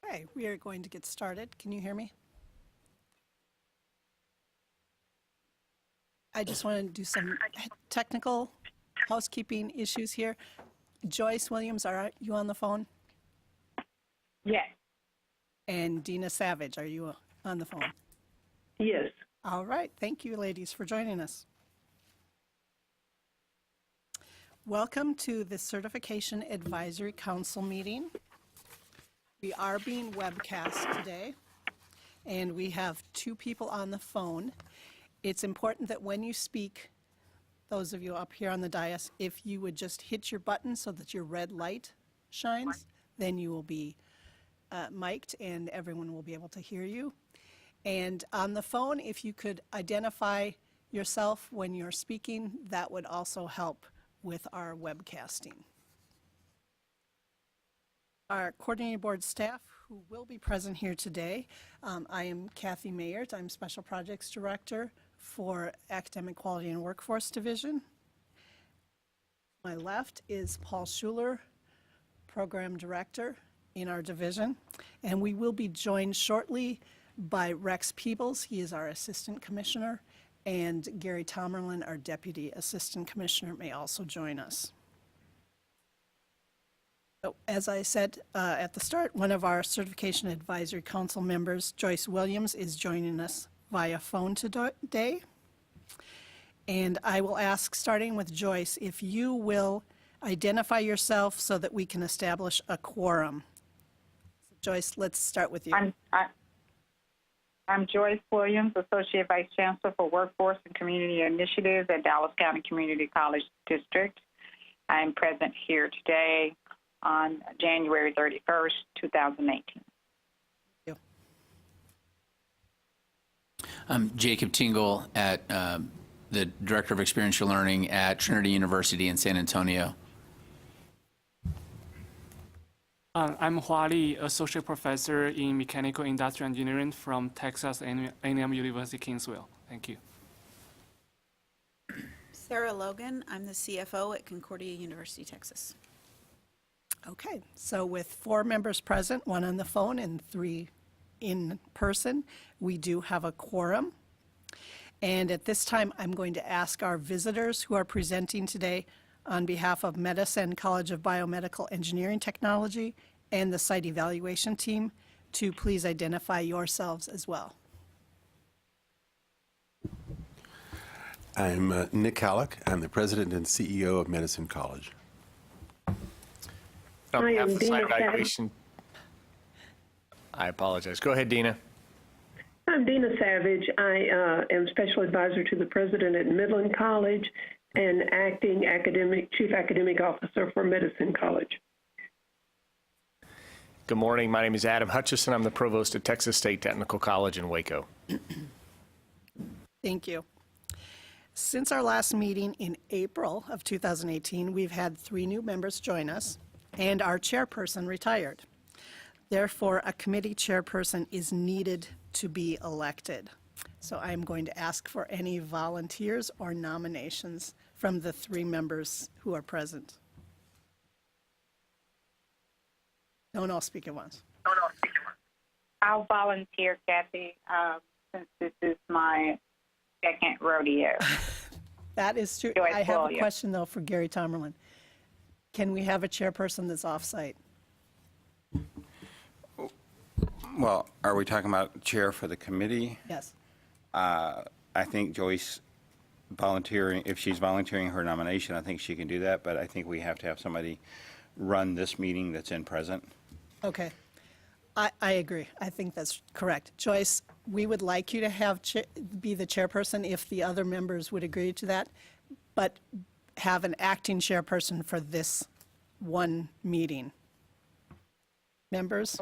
Okay, we are going to get started. Can you hear me? I just want to do some technical housekeeping issues here. Joyce Williams, are you on the phone? Yes. And Dina Savage, are you on the phone? Yes. All right, thank you, ladies, for joining us. Welcome to the Certification Advisory Council meeting. We are being webcast today, and we have two people on the phone. It's important that when you speak, those of you up here on the dais, if you would just hit your button so that your red light shines, then you will be mic'd and everyone will be able to hear you. And on the phone, if you could identify yourself when you're speaking, that would also help with our webcasting. Our coordinating board staff who will be present here today, I am Kathy Mayert. I'm Special Projects Director for Academic Quality and Workforce Division. My left is Paul Schuler, Program Director in our division, and we will be joined shortly by Rex Peebles. He is our Assistant Commissioner, and Gary Tomerlin, our Deputy Assistant Commissioner, may also join us. So, as I said at the start, one of our Certification Advisory Council members, Joyce Williams, is joining us via phone today. And I will ask, starting with Joyce, if you will identify yourself so that we can establish a quorum. So Joyce, let's start with you. I'm Joyce Williams, Associate Vice Chancellor for Workforce and Community Initiatives at Dallas County Community College District. I'm present here today on January 31st, 2018. I'm Jacob Tingle, at the Director of Experiential Learning at Trinity University in San Antonio. I'm Hua Li, Associate Professor in Mechanical Industrial Engineering from Texas A&M University, Kingsville. Thank you. Sarah Logan, I'm the CFO at Concordia University, Texas. Okay, so with 4 members present, 1 on the phone and 3 in person, we do have a quorum. And at this time, I'm going to ask our visitors who are presenting today on behalf of Medicine College of Biomedical Engineering Technology and the site evaluation team to please identify yourselves as well. I'm Nick Halleck. I'm the President and CEO of Medicine College. On I behalf am of the site Dina evaluation, I apologize. Go ahead, Dina. I'm Dina Savage. I am Special Advisor to the President at Midland College and Acting Chief Academic Officer for Medicine College. Good morning. My name is Adam Hutchison. I'm the Provost at Texas State Technical College in Waco. Thank you. Since our last meeting in April of 2018, we've had 3 new members join us, and our chairperson retired. Therefore, a committee chairperson is needed to be elected. So I'm going to ask for any volunteers or nominations from the 3 members who are present. Don't all speak at once. I'll volunteer, Kathy, since this is my second rodeo. That is true. Joyce I have Williams. a question, though, for Gary Tomerlin. Can we have a chairperson that's off-site? Well, are we talking about chair for the committee? Yes. I think Joyce volunteering, if she's volunteering her nomination, I think she can do that, but I think we have to have somebody run this meeting that's in present. Okay. I agree. I think that's correct. Joyce, we would like you to have be the chairperson if the other members would agree to that, but have an acting chairperson for this one meeting. Members?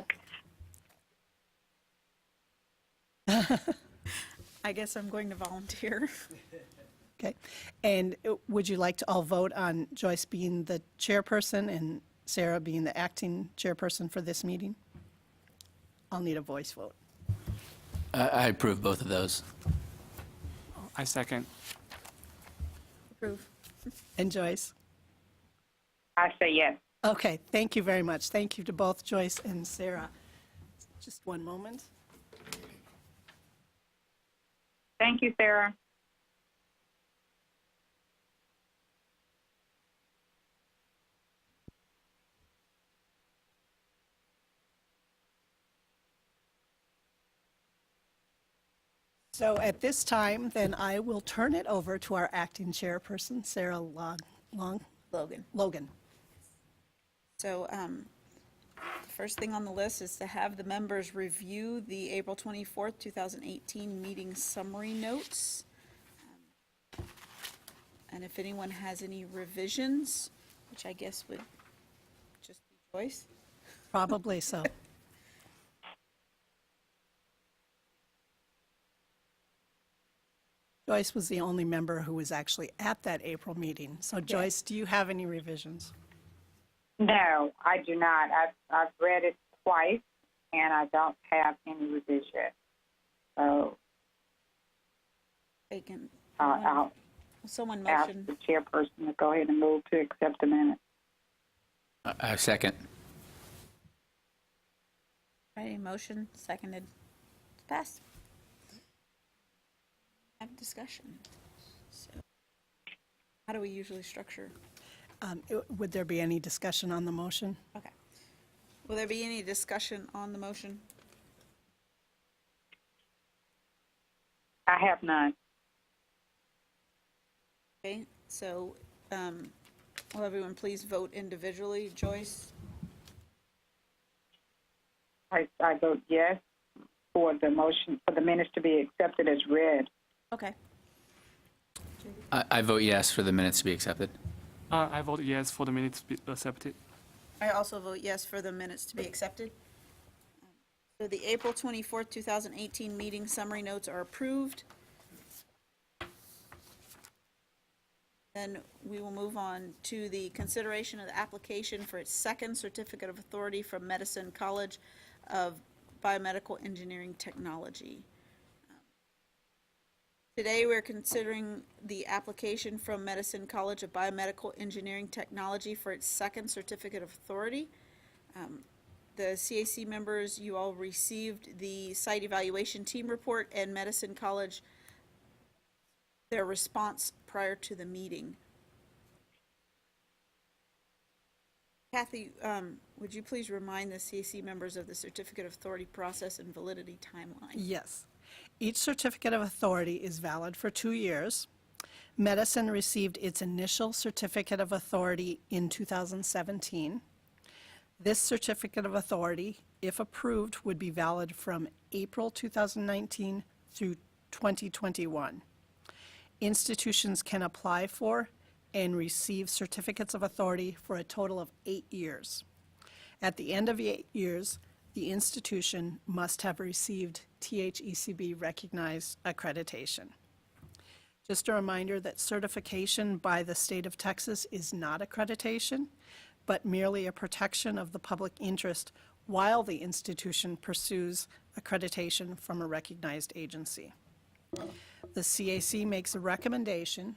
I guess I'm going to volunteer. Okay. And would you like to all vote on Joyce being the chairperson and Sarah being the acting chairperson for this meeting? I'll need a voice vote. I approve both of those. I second. Approve. And Joyce? I say yes. Okay, thank you very much. Thank you to both Joyce and Sarah. Just one moment. Thank you, Sarah. So at this time, then I will turn it over to our acting chairperson, Sarah Logan. So the first thing on the list is to have the members review the April 24th, 2018 meeting summary notes. And if anyone has any revisions, which I guess would just be Joyce. Probably so. Joyce was the only member who was actually at that April meeting. So Joyce, do you have any revisions? No, I do not. I've read it twice, and I don't have any revision. So I'll Someone ask motion. the chairperson to go ahead and move to accept the minutes. I second. Right, motion, seconded, passed. Have discussion. So, how do we usually structure? Would there be any discussion on the motion? Okay. Will there be any discussion on the motion? I have none. Okay, so will everyone please vote individually? Joyce? I vote yes for the motion, for the minutes to be accepted as read. Okay. I vote yes for the minutes to be accepted. I vote yes for the minutes to be accepted. I also vote yes for the minutes to be accepted. So the April 24th, 2018 meeting summary notes are approved. Then we will move on to the consideration of the application for its second certificate of authority from Medicine College of Biomedical Engineering Technology. Today, we're considering the application from Medicine College of Biomedical Engineering Technology for its second certificate of authority. The CAC members, you all received the site evaluation team report and Medicine College, their response prior to the meeting. Kathy, would you please remind the CAC members of the certificate of authority process and validity timeline? Yes. Each certificate of authority is valid for 2 years. Medicine received its initial certificate of authority in 2017. This certificate of authority, if approved, would be valid from April 2019 through 2021. Institutions can apply for and receive certificates of authority for a total of 8 years. At the end of 8 years, the institution must have received THECB recognized accreditation. Just a reminder that certification by the state of Texas is not accreditation, but merely a protection of the public interest while the institution pursues accreditation from a recognized agency. The CAC makes a recommendation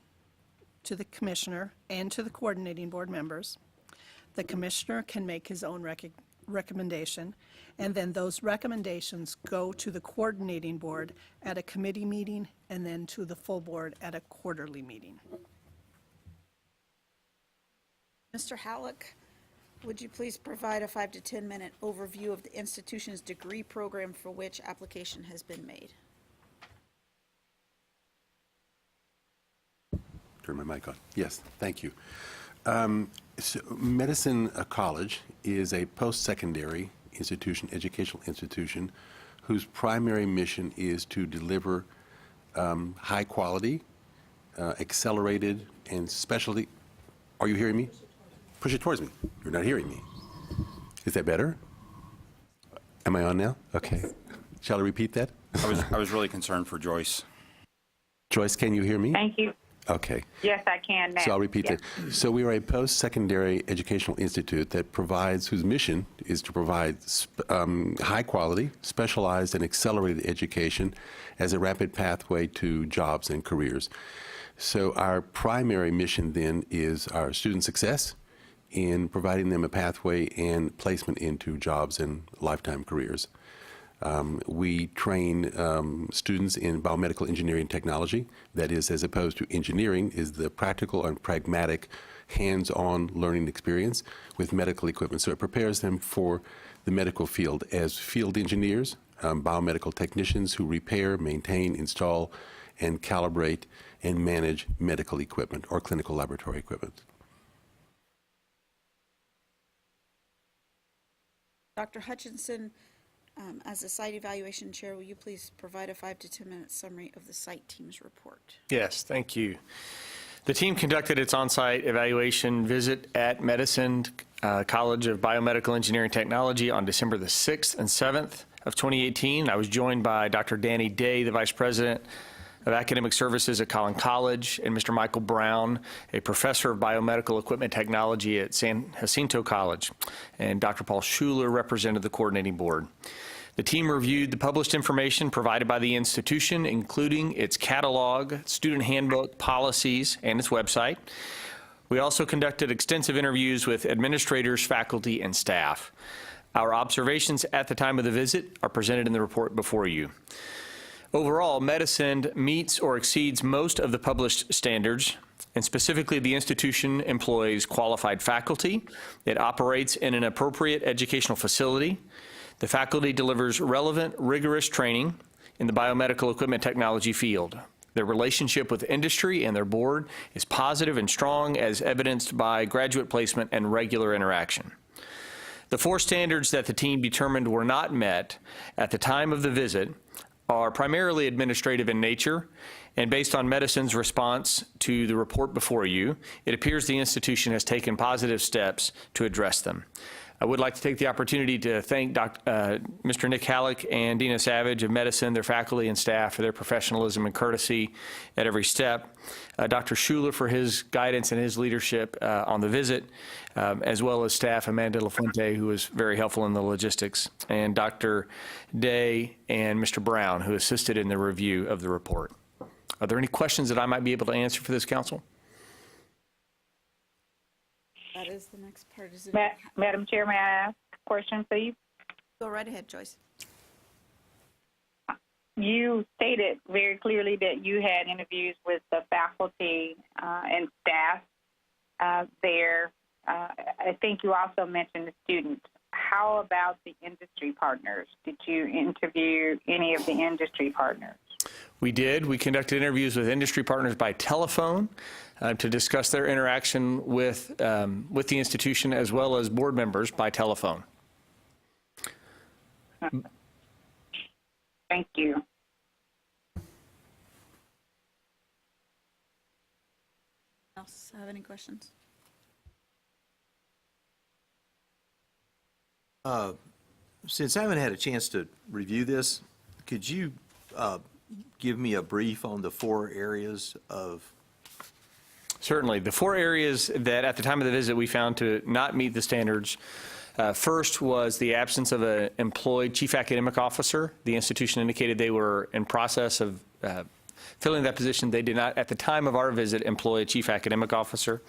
to the commissioner and to the coordinating board members. The commissioner can make his own recommendation, and then those recommendations go to the coordinating board at a committee meeting and then to the full board at a quarterly meeting. Mr. Halleck, would you please provide a 5 to 10 minute overview of the institution's degree program for which application has been made? Turn my mic on. Yes, thank you. So Medicine College is a post-secondary institution, educational institution, whose primary mission is to deliver high quality, accelerated, and specialty. Are you hearing me? Push it towards me. You're not hearing me. Is that better? Am I on now? Okay. Shall I repeat that? I was really concerned for Joyce. Joyce, can you hear me? Thank you. Okay. Yes, I can now. So I'll repeat Yes. that. So we are a post-secondary educational institute that provides, whose mission is to provide high-quality, specialized, and accelerated education as a rapid pathway to jobs and careers. So our primary mission then is our student success in providing them a pathway and placement into jobs and lifetime careers. We train students in biomedical engineering technology. That is, as opposed to engineering, is the practical and pragmatic hands-on learning experience with medical equipment. So it prepares them for the medical field as field engineers, biomedical technicians who repair, maintain, install, and calibrate and manage medical equipment or clinical laboratory equipment. Dr. Hutchinson, as the site evaluation chair, will you please provide a 5 to 10 minute summary of the site team's report? Yes, thank you. The team conducted its on-site evaluation visit at Medicine College of Biomedical Engineering Technology on December the 6th and 7th of 2018. I was joined by Dr. Danny Day, the Vice President of Academic Services at Collin College, and Mr. Michael Brown, a professor of biomedical equipment technology at San Jacinto College, and Dr. Paul Schuler represented the coordinating board. The team reviewed the published information provided by the institution, including its catalog, student handbook, policies, and its website. We also conducted extensive interviews with administrators, faculty, and staff. Our observations at the time of the visit are presented in the report before you. Overall, Medicine meets or exceeds most of the published standards, and specifically the institution employs qualified faculty. It operates in an appropriate educational facility. The faculty delivers relevant, rigorous training in the biomedical equipment technology field. Their relationship with industry and their board is positive and strong, as evidenced by graduate placement and regular interaction. The 4 standards that the team determined were not met at the time of the visit are primarily administrative in nature, and based on Medicine's response to the report before you, it appears the institution has taken positive steps to address them. I would like to take the opportunity to thank Mr. Nick Halleck and Dina Savage of Medicine, their faculty and staff, for their professionalism and courtesy at every step. Dr. Schuler for his guidance and his leadership on the visit, as well as staff Amanda LaFuente, who was very helpful in the logistics, and Dr. Day and Mr. Brown, who assisted in the review of the report. Are there any questions that I might be able to answer for this council? That is the next part. Is it? Madam Chair, may I ask a question, please? Go right ahead, Joyce. You stated very clearly that you had interviews with the faculty and staff there. I think you also mentioned the students. How about the industry partners? Did you interview any of the industry partners? We did. We conducted interviews with industry partners by telephone to discuss their interaction with the institution, as well as board members by telephone. Thank you. Else have any questions? Since I haven't had a chance to review this, could you give me a brief on the 4 areas of? Certainly. The 4 areas that at the time of the visit we found to not meet the standards. First was the absence of an employed chief academic officer. The institution indicated they were in process of filling that position. They did not, at the time of our visit, employ a chief academic officer.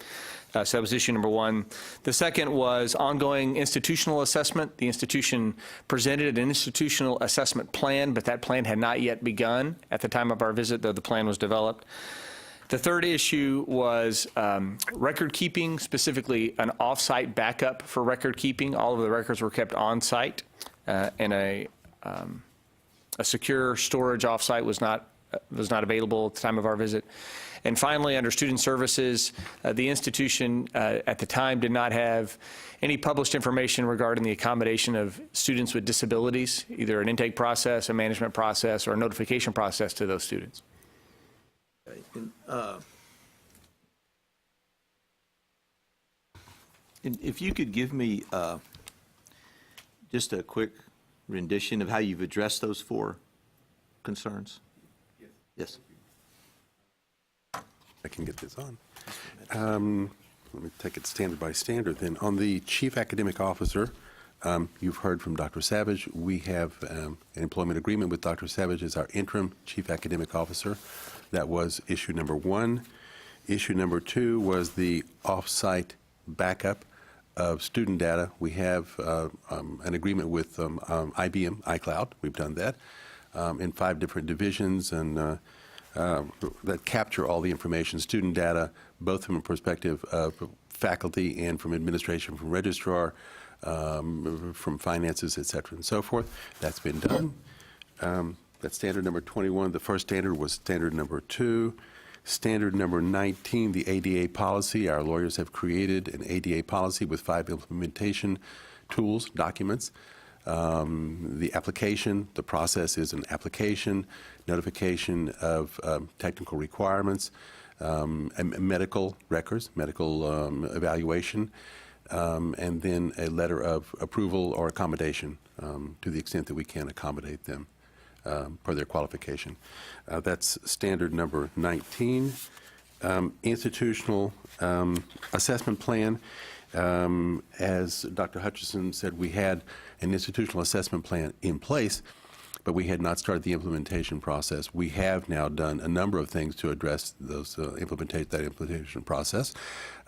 So that was issue number 1. The second was ongoing institutional assessment. The institution presented an institutional assessment plan, but that plan had not yet begun at the time of our visit, though the plan was developed. The third issue was record keeping, specifically an off-site backup for record keeping. All of the records were kept on-site, and a secure storage off-site was not available at the time of our visit. And finally, under student services, the institution at the time did not have any published information regarding the accommodation of students with disabilities, either an intake process, a management process, or a notification process to those students. And if you could give me just a quick rendition of how you've addressed those 4 concerns? Yes. I can get this on. Let me take it standard by standard then. On the chief academic officer, you've heard from Dr. Savage. We have an employment agreement with Dr. Savage as our interim chief academic officer. That was issue number 1. Issue number 2 was the off-site backup. of student data. We have an agreement with IBM iCloud. We've done that in 5 different divisions and that capture all the information, student data, both from a perspective of faculty and from administration, from registrar, from finances, et cetera, and so forth. That's been done. That's standard number 21. The first standard was standard number 2. Standard number 19, the ADA policy. Our lawyers have created an ADA policy with 5 implementation tools, documents. The application, the process is an application, notification of technical requirements, medical records, medical evaluation, and then a letter of approval or accommodation to the extent that we can accommodate them per their qualification. That's standard number 19. Institutional assessment plan. As Dr. Hutchison said, we had an institutional assessment plan in place, but we had not started the implementation process. We have now done a number of things to address those that implementation process.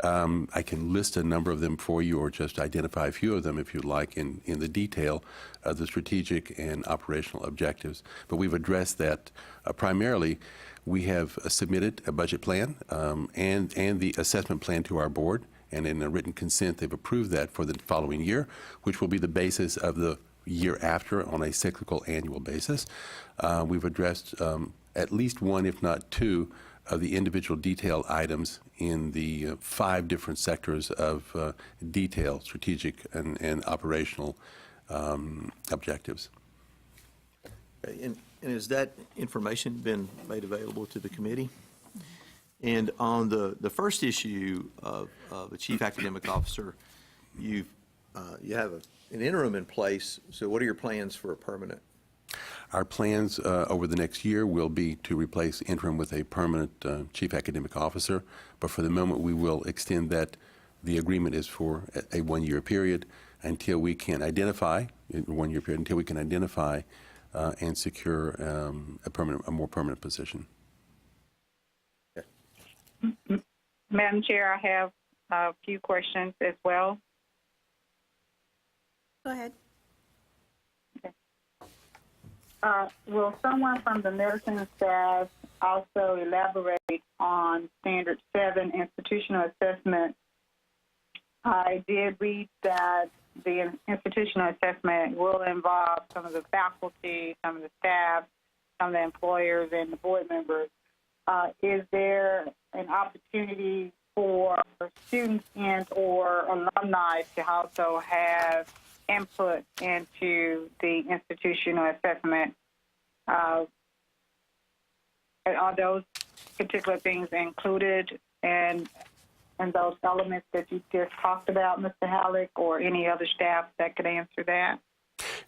I can list a number of them for you, or just identify a few of them if you'd like in the detail of the strategic and operational objectives. But we've addressed that primarily. We have submitted a budget plan and the assessment plan to our board, and in a written consent, they've approved that for the following year, which will be the basis of the year after on a cyclical annual basis. We've addressed at least 1, if not 2, of the individual detail items in the 5 different sectors of detail, strategic and operational objectives. And has that information been made available to the committee? And on the first issue of the chief academic officer, you have an interim in place. So what are your plans for a permanent? Our plans over the next year will be to replace interim with a permanent chief academic officer. But for the moment, we will extend that. The agreement is for a 1-year period until we can identify, until we can identify and secure a more permanent position. Madam Chair, I have a few questions as well. Go ahead. Will someone from the medicine staff also elaborate on Standard 7 institutional assessment? I did read that the institutional assessment will involve some of the faculty, some of the staff, some of the employers, and the board members. Is there an opportunity for students and or alumni to also have input into the institutional assessment? Are those particular things included in those elements that you just talked about, Mr. Halleck, or any other staff that could answer that?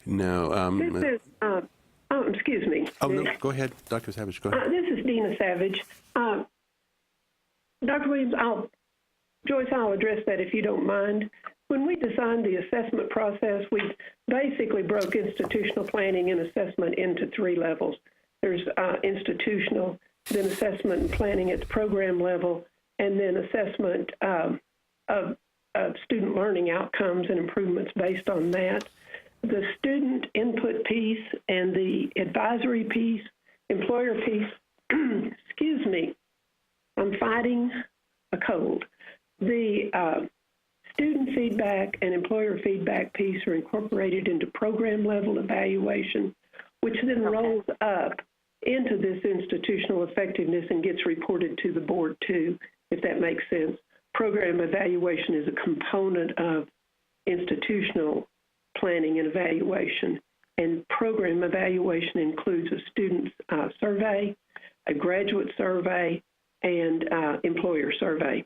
No. This is, excuse me. Oh, no, go ahead, Dr. Savage, go ahead. This is Dina Savage. Dr. Williams, Joyce, I'll address that if you don't mind. When we designed the assessment process, we basically broke institutional planning and assessment into 3 levels. There's institutional, then assessment and planning at the program level, and then assessment of student learning outcomes and improvements based on that. The student input piece and the advisory piece, employer piece, excuse me, I'm fighting a cold. The student feedback and employer feedback piece are incorporated into program level evaluation, which then rolls up into this institutional effectiveness and gets reported to the board too, if that makes sense. Program evaluation is a component of institutional planning and evaluation, and program evaluation includes a student survey, a graduate survey, and employer survey.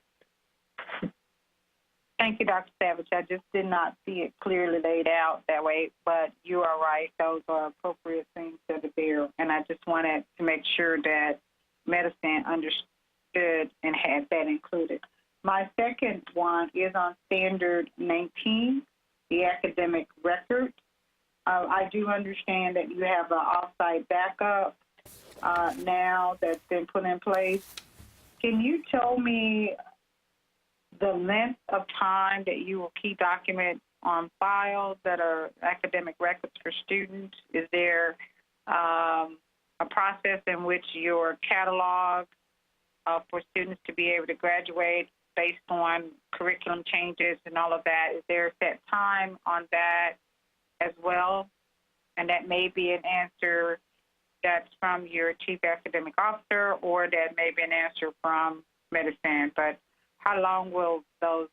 Thank you, Dr. Savage. I just did not see it clearly laid out that way, but you are right. Those are appropriate things to bear, and I just wanted to make sure that medicine understood and had that included. My second one is on Standard 19, the academic record. I do understand that you have an off-site backup now that's been put in place. Can you tell me the length of time that you will keep documents on file that are academic records for students? Is there a process in which your catalog for students to be able to graduate based on curriculum changes and all of that, is there a set time on that as well? And that may be an answer that's from your chief academic officer, or that may be an answer from medicine. But how long will those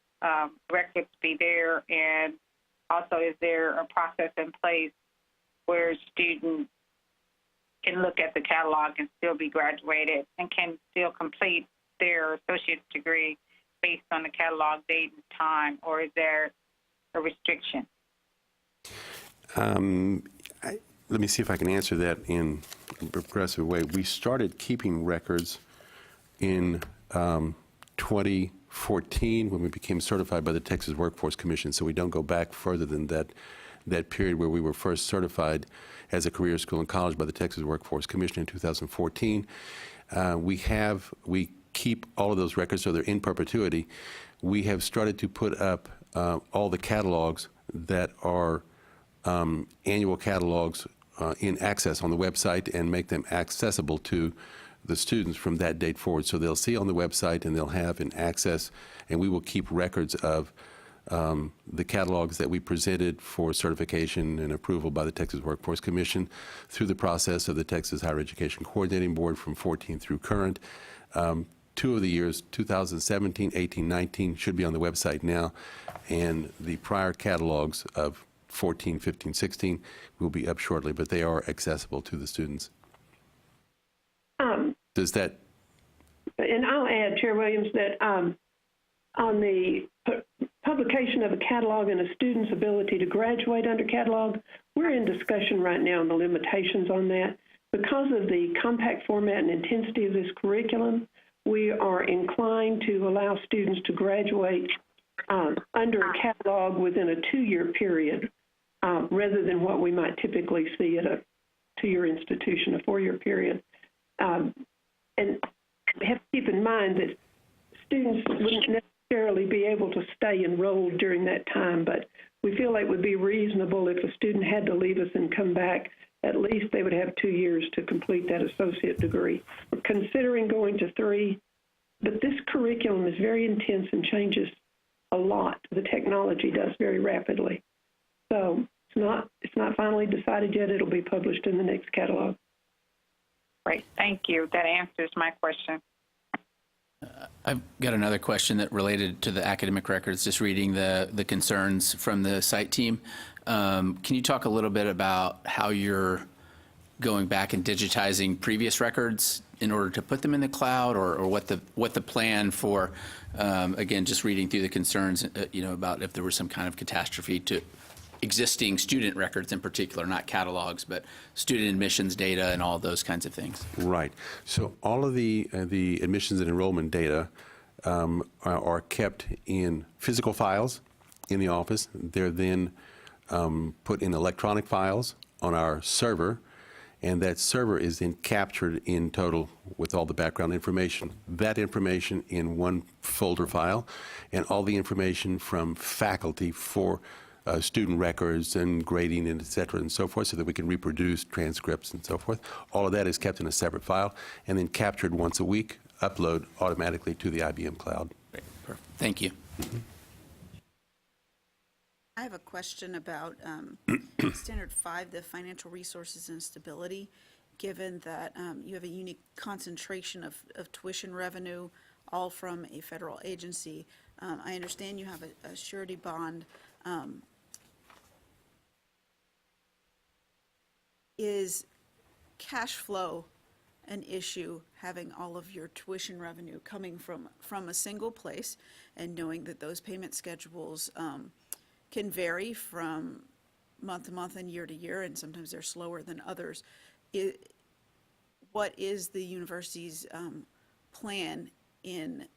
records be there? And also, is there a process in place where students can look at the catalog and still be graduated and can still complete their associate's degree based on the catalog date and time, or is there a restriction? Let me see if I can answer that in a progressive way. We started keeping records in 2014 when we became certified by the Texas Workforce Commission, so we don't go back further than that period where we were first certified as a career school and college by the Texas Workforce Commission in 2014. We keep all of those records so they're in perpetuity. We have started to put up all the catalogs that are annual catalogs in access on the website and make them accessible to the students from that date forward. So they'll see on the website and they'll have in access, and we will keep records of the catalogs that we presented for certification and approval by the Texas Workforce Commission through the process of the Texas Higher Education Coordinating Board from 14 through current. 2 of the years, 2017, 18, 19, should be on the website now, and the prior catalogs of 14, 15, 16 will be up shortly, but they are accessible to the students. Does that? And I'll add, Chair Williams, that on the publication of a catalog and a student's ability to graduate under catalog, we're in discussion right now on the limitations on that. Because of the compact format and intensity of this curriculum, we are inclined to allow students to graduate under a catalog within a 2-year period, rather than what we might typically see at a 2-year institution, a 4-year period. And we have to keep in mind that students wouldn't necessarily be able to stay enrolled during that time, but we feel like it would be reasonable if a student had to leave us and come back, at least they would have 2 years to complete that associate degree. We're considering going to 3, but this curriculum is very intense and changes a lot. The technology does very rapidly. So it's not finally decided yet. It'll be published in the next catalog. Great, thank you. That answers my question. I've got another question that related to the academic records, just reading the concerns from the site team. Can you talk a little bit about how you're going back and digitizing previous records in order to put them in the cloud, or what the plan for, again, just reading through the concerns, about if there was some kind of catastrophe to existing student records in particular, not catalogs, but student admissions data and all those kinds of things. Right. So all of the admissions and enrollment data are kept in physical files in the office. They're then put in electronic files on our server, and that server is then captured in total with all the background information. That information in one folder file, and all the information from faculty for student records and grading and et cetera and so forth, so that we can reproduce transcripts and so forth. All of that is kept in a separate file and then captured once a week, upload automatically to the IBM cloud. Great. Perfect. Thank you. Mm-hmm. I have a question about Standard 5, the financial resources and stability, given that you have a unique concentration of tuition revenue, all from a federal agency. I understand you have a surety bond. Is cash flow an issue, having all of your tuition revenue coming from a single place, and knowing that those payment schedules can vary from month to month and year to year, and sometimes they're slower than others? What is the university's plan in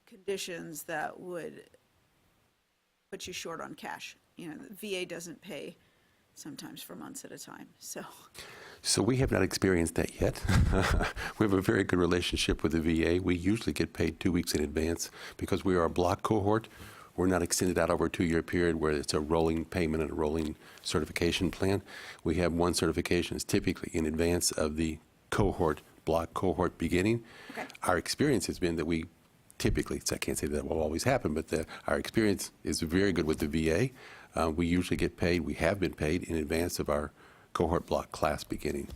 conditions that would put you short on cash? The VA doesn't pay sometimes for months at a time. So we have not experienced that yet. We have a very good relationship with the VA. We usually get paid 2 weeks in advance because we are a block cohort. We're not extended out over a 2-year period where it's a rolling payment and a rolling certification plan. We have one certification is typically in advance of the block cohort beginning. Okay. Our experience has been that we typically, so I can't say that will always happen, but our experience is very good with the VA. We usually get paid, we have been paid in advance of our cohort block class beginning.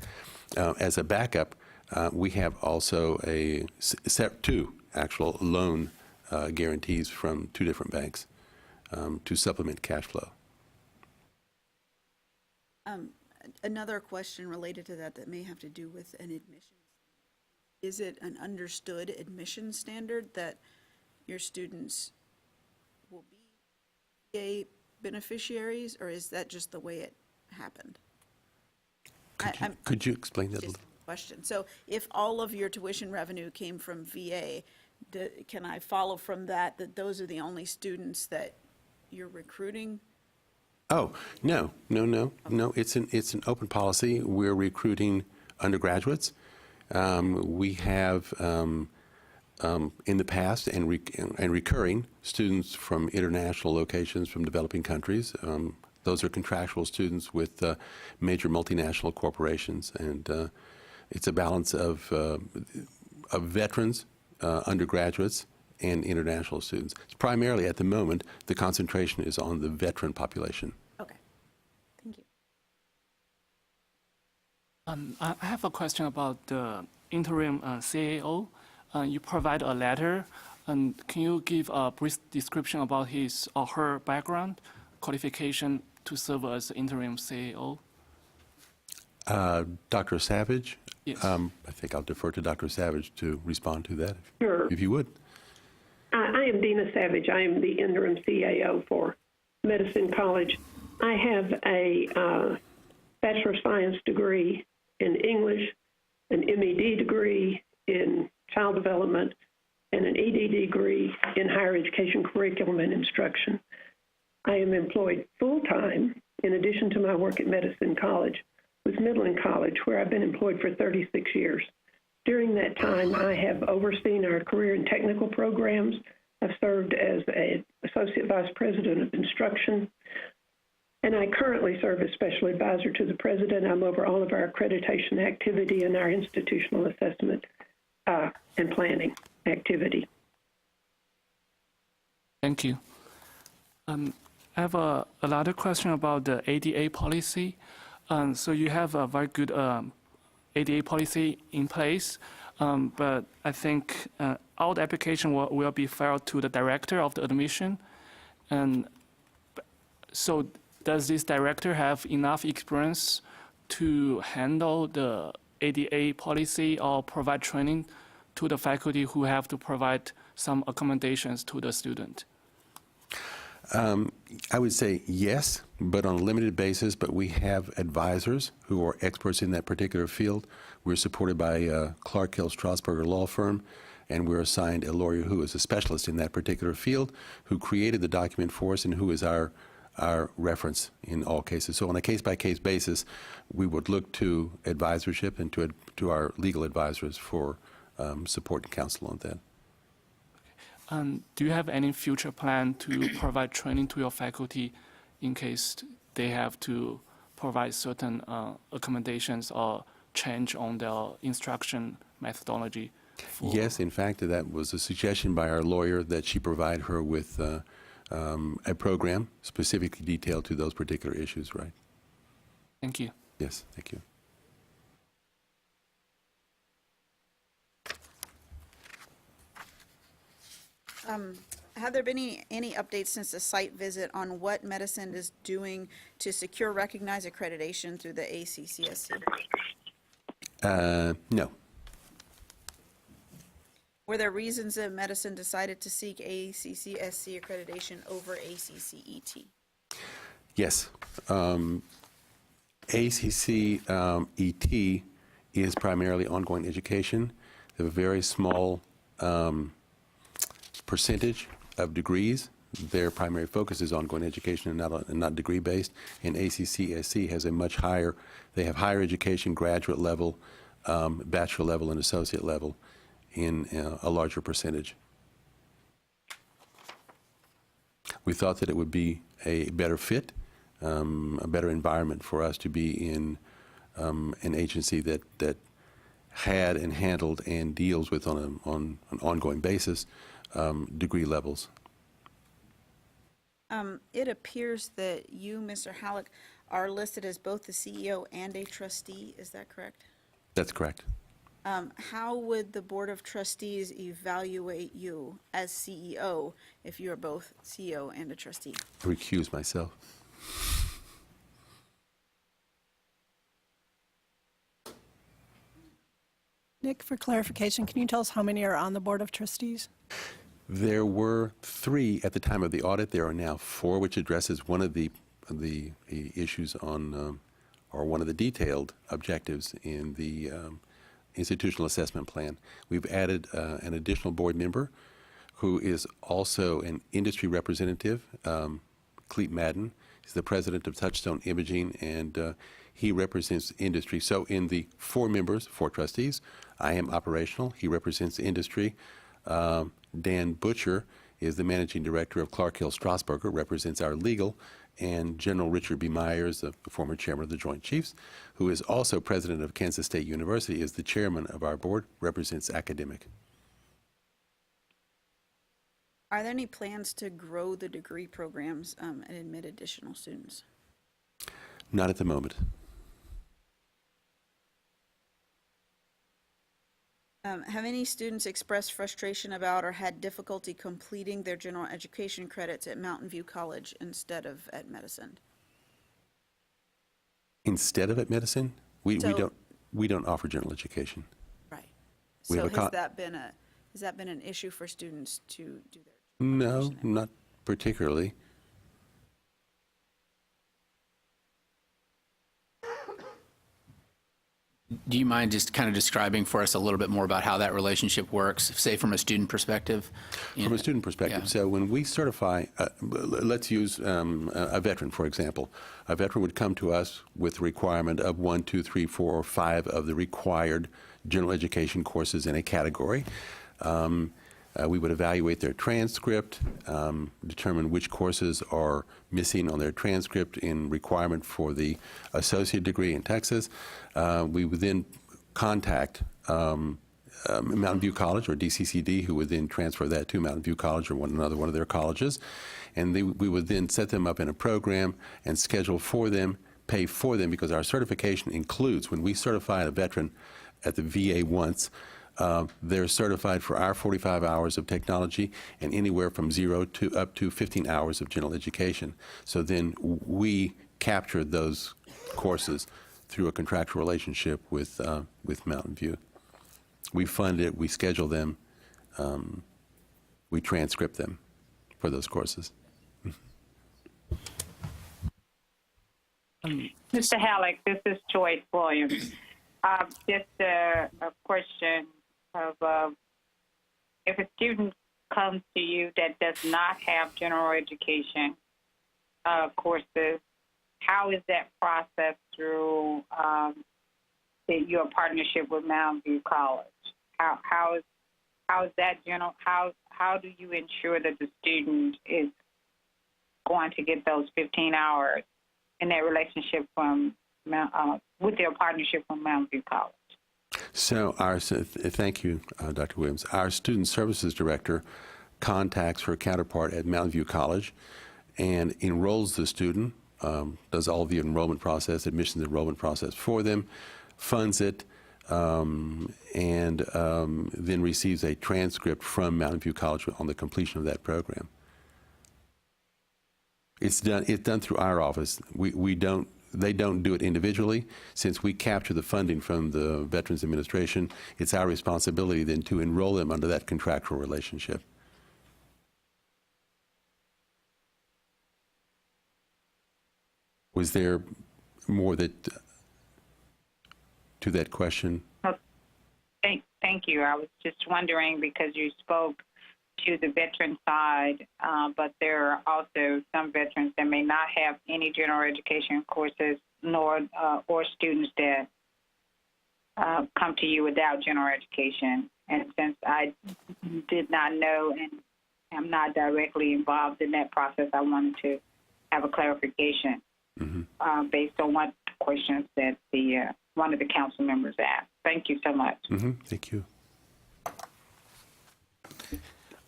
As a backup, we have also two actual loan guarantees from 2 different banks to supplement cash flow. Another question related to that may have to do with an admission. Is it an understood admission standard that your students will be VA beneficiaries, or is that just the way it happened? Could you explain that a Just little? a question. So if all of your tuition revenue came from VA, can I follow from that those are the only students that you're recruiting? Oh, no. It's an open policy. We're recruiting undergraduates. We have in the past and recurring students from international locations from developing countries. Those are contractual students with major multinational corporations, and it's a balance of veterans, undergraduates, and international students. It's primarily, at the moment, the concentration is on the veteran population. Okay, thank you. I have a question about the interim CAO. You provide a letter, and can you give a brief description about his or her background, qualification to serve as interim CAO? Dr. Savage? Yes. I think I'll defer to Dr. Savage to respond to that, Sure. if you would. I am Dina Savage. I am the interim CAO for Medicine College. I have a Bachelor of Science degree in English, an MED degree in Child Development, and an ED degree in Higher Education Curriculum and Instruction. I am employed full-time, in addition to my work at Medicine College, with Midland College, where I've been employed for 36 years. During that time, I have overseen our career and technical programs. I've served as an Associate Vice President of Instruction, and I currently serve as Special Advisor to the President. I'm over all of our accreditation activity and our institutional assessment and planning activity. Thank you. I have another question about the ADA policy. So you have a very good ADA policy in place, but I think all the application will be filed to the director of the admission. And so does this director have enough experience to handle the ADA policy or provide training to the faculty who have to provide some accommodations to the student? I would say yes, but on a limited basis. But we have advisors who are experts in that particular field. We're supported by Clark Hill Strasburger Law Firm, and we're assigned a lawyer who is a specialist in that particular field, who created the document for us and who is our reference in all cases. So on a case-by-case basis, we would look to advisorship and to our legal advisors for support and counsel on that. Do you have any future plan to provide training to your faculty in case they have to provide certain accommodations or change on their instruction methodology? Yes, in fact, that was a suggestion by our lawyer that she provide her with a program specifically detailed to those particular issues, right? Thank you. Yes, thank you. Have there been any updates since the site visit on what Medicine is doing to secure recognized accreditation through the ACCSC? No. Were there reasons that Medicine decided to seek ACCSC accreditation over ACCET? Yes. ACCET is primarily ongoing education. They have a very small percentage of degrees their primary focus is ongoing education and not degree-based. And ACCSC has a much higher, they have higher education, graduate level, bachelor level, and associate level in a larger percentage. We thought that it would be a better fit, a better environment for us to be in an agency that had and handled and deals with on an ongoing basis degree levels. It appears that you, Mr. Halleck, are listed as both the CEO and a trustee. Is that correct? That's correct. How would the Board of Trustees evaluate you as CEO if you are both CEO and a trustee? Recuse myself. Nick, for clarification, can you tell us how many are on the Board of Trustees? There were 3 at the time of the audit. There are now 4, which addresses one of the issues on, or one of the detailed objectives in the institutional assessment plan. We've added an additional board member who is also an industry representative, Cleet Madden. He's the president of Touchstone Imaging, and he represents industry. So in the 4 members, 4 trustees, I am operational. He represents industry. Dan Butcher is the managing director of Clark Hill Strasburger, represents our legal, and General Richard B. Myers, the former chairman of the Joint Chiefs, who is also president of Kansas State University, is the chairman of our board, represents academic. Are there any plans to grow the degree programs and admit additional students? Not at the moment. Have any students expressed frustration about or had difficulty completing their general education credits at Mountain View College instead of at Medicine? Instead of at Medicine, we don't offer general education. Right. We So have a has that been an issue for students to do their? No, not particularly. Do you mind just kind of describing for us a little bit more about how that relationship works, say from a student perspective? From a student perspective, Yeah. so when we certify, let's use a veteran, for example. A veteran would come to us with the requirement of 1, 2, 3, 4, or 5 of the required general education courses in a category. We would evaluate their transcript, determine which courses are missing on their transcript in requirement for the associate degree in Texas. We would then contact Mountain View College or DCCD, who would then transfer that to Mountain View College or one of their colleges. And we would then set them up in a program and schedule for them, pay for them, because our certification includes, when we certify a veteran at the VA once, they're certified for our 45 hours of technology and anywhere from 0 to up to 15 hours of general education. So then we capture those courses through a contractual relationship with Mountain View. We fund it, we schedule them, we transcript them for those courses. Mr. Halleck, this is Joyce Williams. Just a question of if a student comes to you that does not have general education courses, how is that processed through your partnership with Mountain View College? How is that general? How do you ensure that the student is going to get those 15 hours in that relationship with their partnership from Mountain View College? So thank you, Dr. Williams. Our student services director contacts her counterpart at Mountain View College and enrolls the student, does all the enrollment process, admissions enrollment process for them, funds it, and then receives a transcript from Mountain View College on the completion of that program. It's done through our office. They don't do it individually. Since we capture the funding from the Veterans Administration, it's our responsibility then to enroll them under that contractual relationship. Was there more to that question? Thank you. I was just wondering because you spoke to the veteran side, but there are also some veterans that may not have any general education courses, nor or students that come to you without general education. And since I did not know and am not directly involved in that process, I wanted to have a clarification based on what questions that one of the council members asked. Thank you so much. Thank you.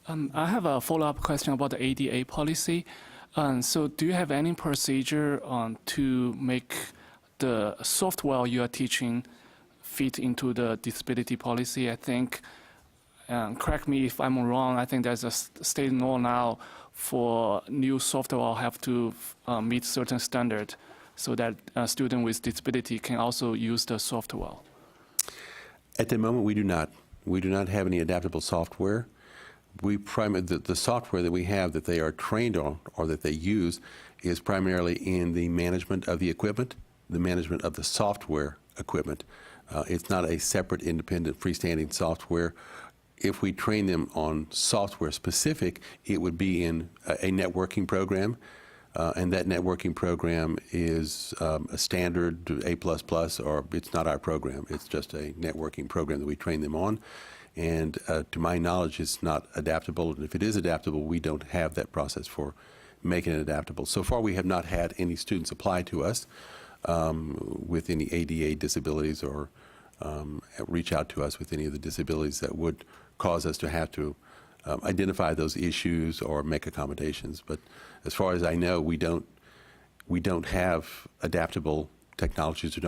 I have a follow-up question about the ADA policy. So do you have any procedure to make the software you are teaching fit into the disability policy? I think, correct me if I'm wrong, I think there's a state law now for new software have to meet certain standard so that a student with disability can also use the software. At the moment, we do not. We do not have any adaptable software. The software that we have that they are trained on or that they use is primarily in the management of the equipment, the management of the software equipment. It's not a separate, independent, freestanding software. If we train them on software specific, it would be in a networking program, and that networking program is a standard A++, or it's not our program. It's just a networking program that we train them on. And to my knowledge, it's not adaptable. And if it is adaptable, we don't have that process for making it adaptable. So far, we have not had any students apply to us with any ADA disabilities or reach out to us with any of the disabilities that would cause us to have to identify those issues or make accommodations. But as far as I know, we don't have adaptable technologies or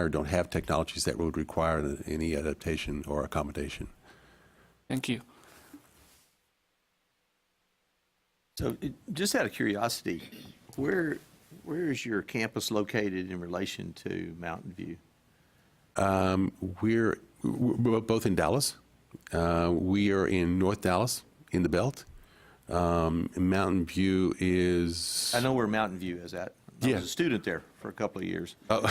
don't have technologies that would require any adaptation or accommodation. Thank you. So just out of curiosity, where is your campus located in relation to Mountain View? We're both in Dallas. We are in North Dallas, in the Belt. Mountain View is... I know where Mountain View is at. I Yeah. was a student there for a couple of years. Oh.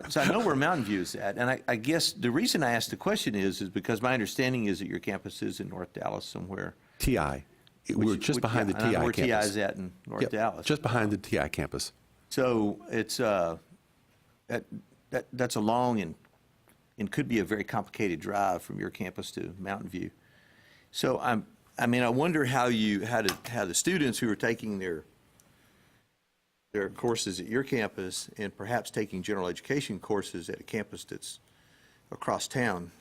So I know where Mountain View is at. And I guess the reason I asked the question is because my understanding is that your campus is in North Dallas somewhere. TI. We're just behind the TI I know where campus. TI is at in North Yep, Dallas. just behind the TI campus. So it's that's a long and could be a very complicated drive from your campus to Mountain View. So I wonder how the students who are taking their courses at your campus and perhaps taking general education courses at a campus that's across town.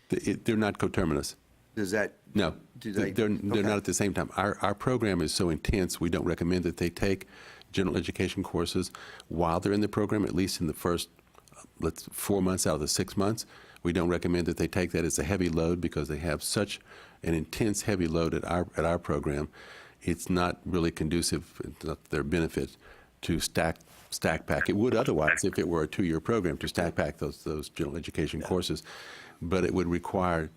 They're not coterminous. Does that? No, Do they? they're Okay. not at the same time. Our program is so intense, we don't recommend that they take general education courses while they're in the program, at least in the first 4 months out of the 6 months. We don't recommend that they take that. It's a heavy load because they have such an intense heavy load at our program. It's not really conducive to their benefit to stack pack. It would otherwise if it were a 2-year program to stack pack those general education courses, but it would require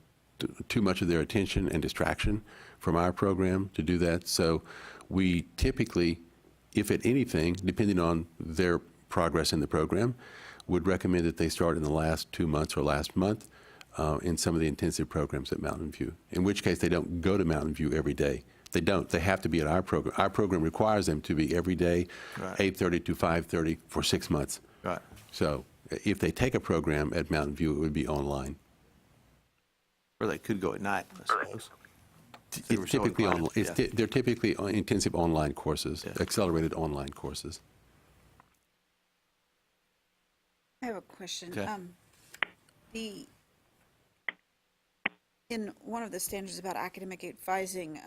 too much of their attention and distraction from our program to do that. So we typically, if at anything, depending on their progress in the program, would recommend that they start in the last 2 months or last month in some of the intensive programs at Mountain View, in which case they don't go to Mountain View every day. They don't. They have to be at our program. Our program requires them to be every day, Right. 8:30 to 5:30 for 6 months. Right. So if they take a program at Mountain View, it would be online. Or they could go at night, I suppose. They were It's so typically inclined. Yeah. they're typically intensive online courses, Yeah. accelerated online courses. I have a question. Okay. In one of the standards about academic advising,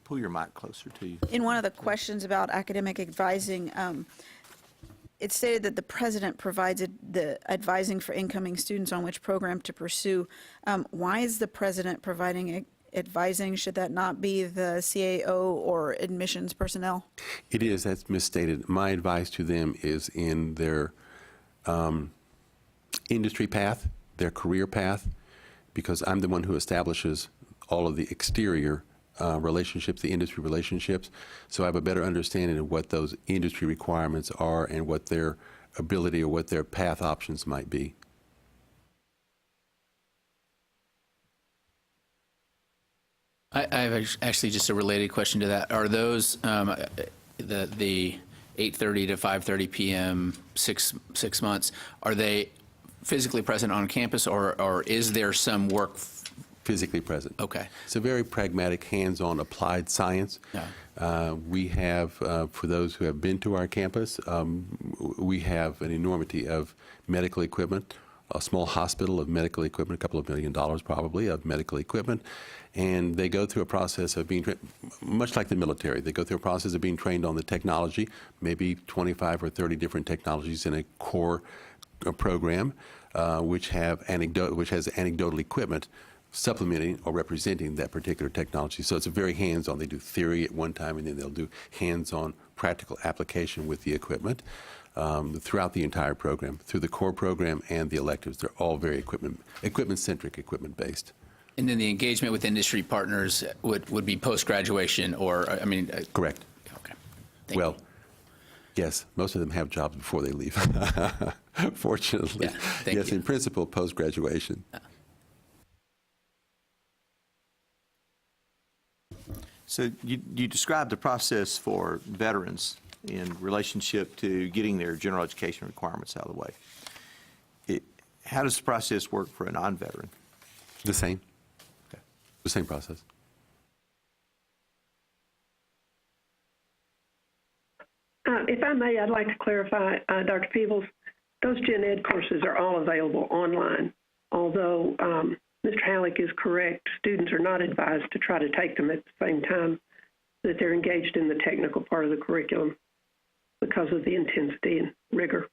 Pull your mic closer to you. in one of the questions about academic advising, it stated that the president provides the advising for incoming students on which program to pursue. Why is the president providing advising? Should that not be the CAO or admissions personnel? It is. That's misstated. My advice to them is in their industry path, their career path, because I'm the one who establishes all of the exterior relationships, the industry relationships. So I have a better understanding of what those industry requirements are and what their ability or what their path options might be. I have actually just a related question to that. Are those the 8:30 to 5:30 p.m. 6 months? Are they physically present on campus, or is there some work? Physically present. Okay. It's a very pragmatic, hands-on, applied science. Yeah. We have, for those who have been to our campus, we have an enormity of medical equipment, a small hospital of medical equipment, a couple of $1 million probably of medical equipment, and they go through a process of being, much like the military, they go through a process of being trained on the technology, maybe 25 or 30 different technologies in a core program, which has anecdotal equipment supplementing or representing that particular technology. So it's a very hands-on. They do theory at one time, and then they'll do hands-on practical application with the equipment throughout the entire program, through the core program and the electives. They're all very equipment-centric, equipment-based. And then the engagement with industry partners would be post-graduation, or, I mean... Correct. Okay. Thank you. Yes, most of them have jobs before they leave, fortunately. Yeah, thank yes, you. in principle, post-graduation. So you described the process for veterans in relationship to getting their general education requirements out of the way. How does the process work for a non-veteran? The same. Okay. The same process. If I may, I'd like to clarify, Dr. Peebles, those gen ed courses are all available online, although Mr. Halleck is correct. Students are not advised to try to take them at the same time that they're engaged in the technical part of the curriculum because of the intensity and rigor.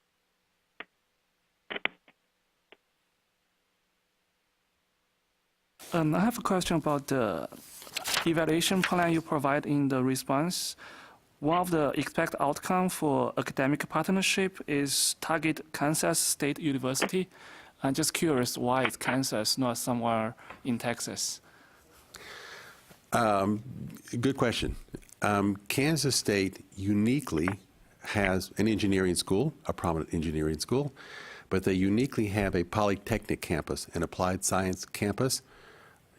I have a question about the evaluation plan you provide in the response. One of the expected outcome for academic partnership is target Kansas State University. I'm just curious why it's Kansas, not somewhere in Texas. Good question. Kansas State uniquely has an engineering school, a prominent engineering school, but they uniquely have a polytechnic campus, an applied science campus.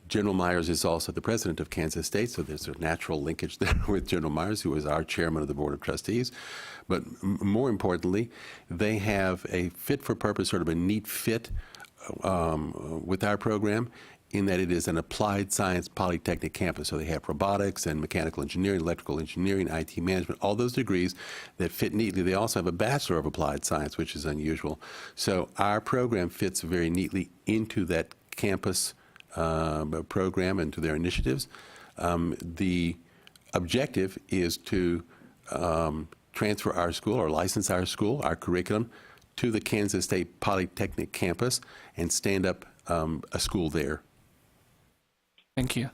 General Myers is also the president of Kansas State, so there's a natural linkage there with General Myers, who is our chairman of the Board of Trustees. But more importantly, they have a fit-for-purpose, sort of a neat fit with our program, in that it is an applied science polytechnic campus. So they have robotics and mechanical engineering, electrical engineering, IT management, all those degrees that fit neatly. They also have a Bachelor of Applied Science, which is unusual. So our program fits very neatly into that campus program and to their initiatives. The objective is to transfer our school or license our school, our curriculum, to the Kansas State Polytechnic campus and stand up a school there. Thank you.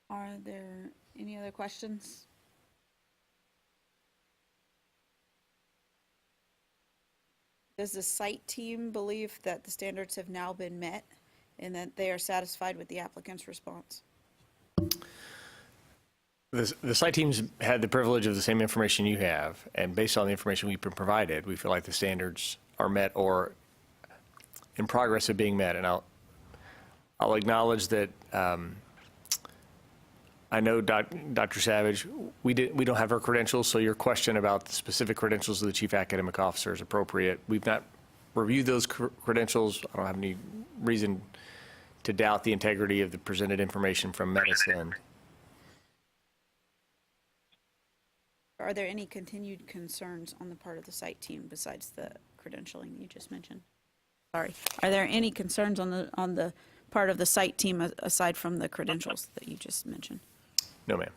Are there any other questions? Does the site team believe that the standards have now been met and that they are satisfied with the applicant's response? The site teams had the privilege of the same information you have, and based on the information we've been provided, we feel like the standards are met or in progress of being met. And I'll acknowledge that I know Dr. Savage, we don't have her credentials, so your question about the specific credentials of the Chief Academic Officer is appropriate. We've not reviewed those credentials. I don't have any reason to doubt the integrity of the presented information from medicine. Are there any continued concerns on the part of the site team besides the credentialing you just mentioned? Sorry. Are there any concerns on the part of the site team aside from the credentials that you just mentioned? No, ma'am.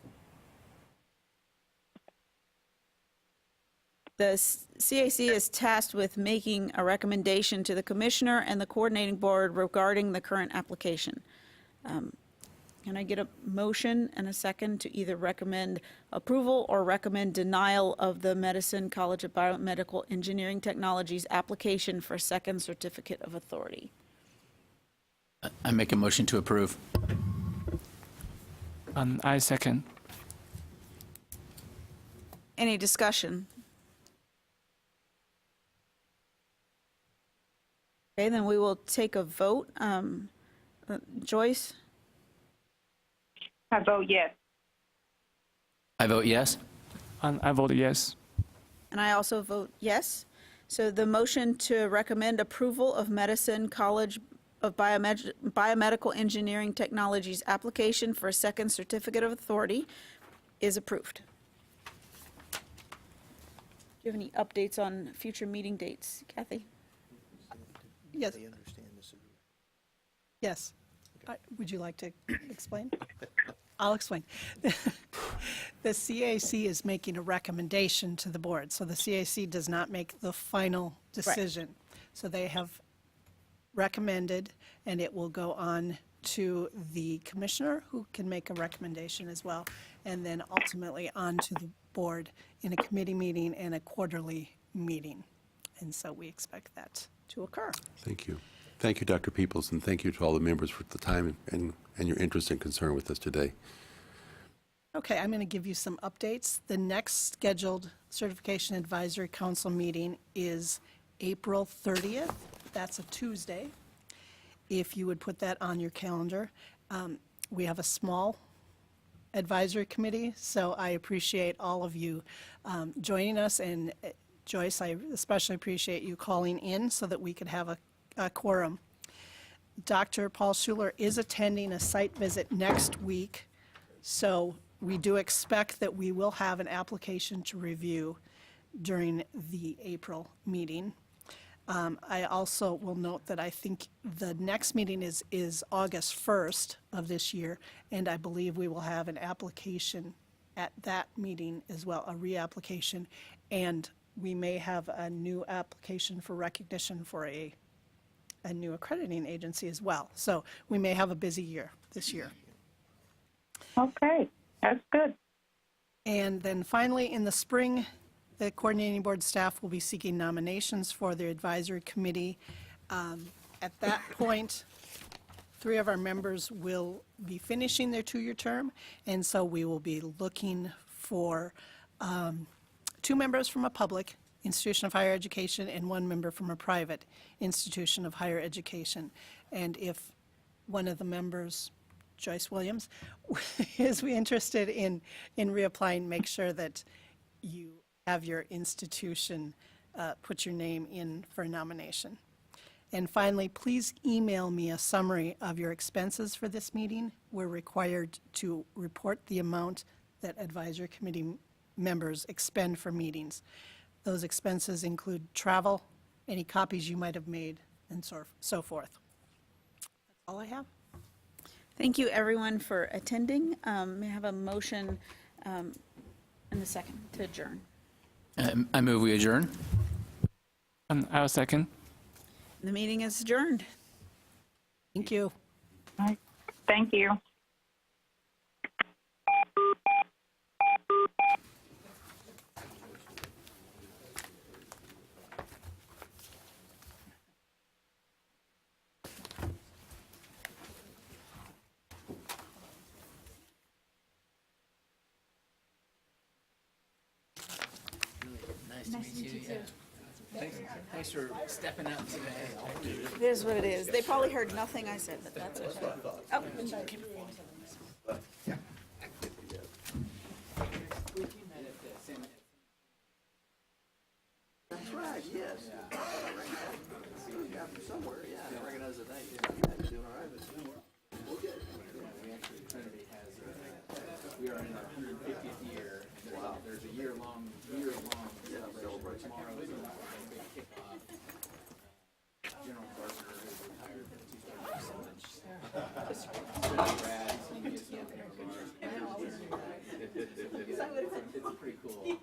The CAC is tasked with making a recommendation to the commissioner and the coordinating board regarding the current application. Can I get a motion and a second to either recommend approval or recommend denial of the Medicine College of Biomedical Engineering Technologies application for second certificate of authority? I make a motion to approve. I second. Any discussion? Okay, then we will take a vote. Joyce? I vote yes. I vote yes. And I vote yes. And I also vote yes. So the motion to recommend approval of Medicine College of Biomedical Engineering Technologies application for a second certificate of authority is approved. Do you have any updates on future meeting dates, Kathy? Yes. Yes. Would you like to explain? I'll explain. The CAC is making a recommendation to the board, so the CAC does not make the final decision. So they have recommended, and it will go on to the commissioner, who can make a recommendation as well, and then ultimately on to the board in a committee meeting and a quarterly meeting. And so we expect that to occur. Thank you. Thank you, Dr. Peoples, and thank you to all the members for the time and your interest and concern with us today. Okay, I'm going to give you some updates. The next scheduled Certification Advisory Council meeting is April 30th. That's a Tuesday. If you would put that on your calendar. We have a small advisory committee, so I appreciate all of you joining us. And Joyce, I especially appreciate you calling in so that we could have a quorum. Dr. Paul Schuler is attending a site visit next week, so we do expect that we will have an application to review during the April meeting. I also will note that I think the next meeting is August 1st of this year, and I believe we will have an application at that meeting as well, a reapplication, and we may have a new application for recognition for a new accrediting agency as well. So we may have a busy year this year. Okay, that's good. And then finally, in the spring, the coordinating board staff will be seeking nominations for the advisory committee. At that point, 3 of our members will be finishing their 2-year term, and so we will be looking for 2 members from a public institution of higher education and 1 member from a private institution of higher education. And if one of the members, Joyce Williams, is interested in reapplying, make sure that you have your institution put your name in for nomination. And finally, please email me a summary of your expenses for this meeting. We're required to report the amount that advisory committee members expend for meetings. Those expenses include travel, any copies you might have made, and so forth. That's all I have. Thank you, everyone, for attending. May I have a motion in a second to adjourn? I move we adjourn. And I'll second. The meeting is adjourned. Thank you. All right. Thank you. Nice to meet you. Thanks for stepping up today. It is what it is. They probably heard nothing I said, but that's okay. Oh. That's right, yes. Somewhere, yeah, I recognize the name. Doing all right. We are in our 150th year. Wow. There's a year-long celebration. Tomorrow is a big kickoff. General Gardner, who's retired, he's been a grad, so he gets it's pretty cool. Yeah.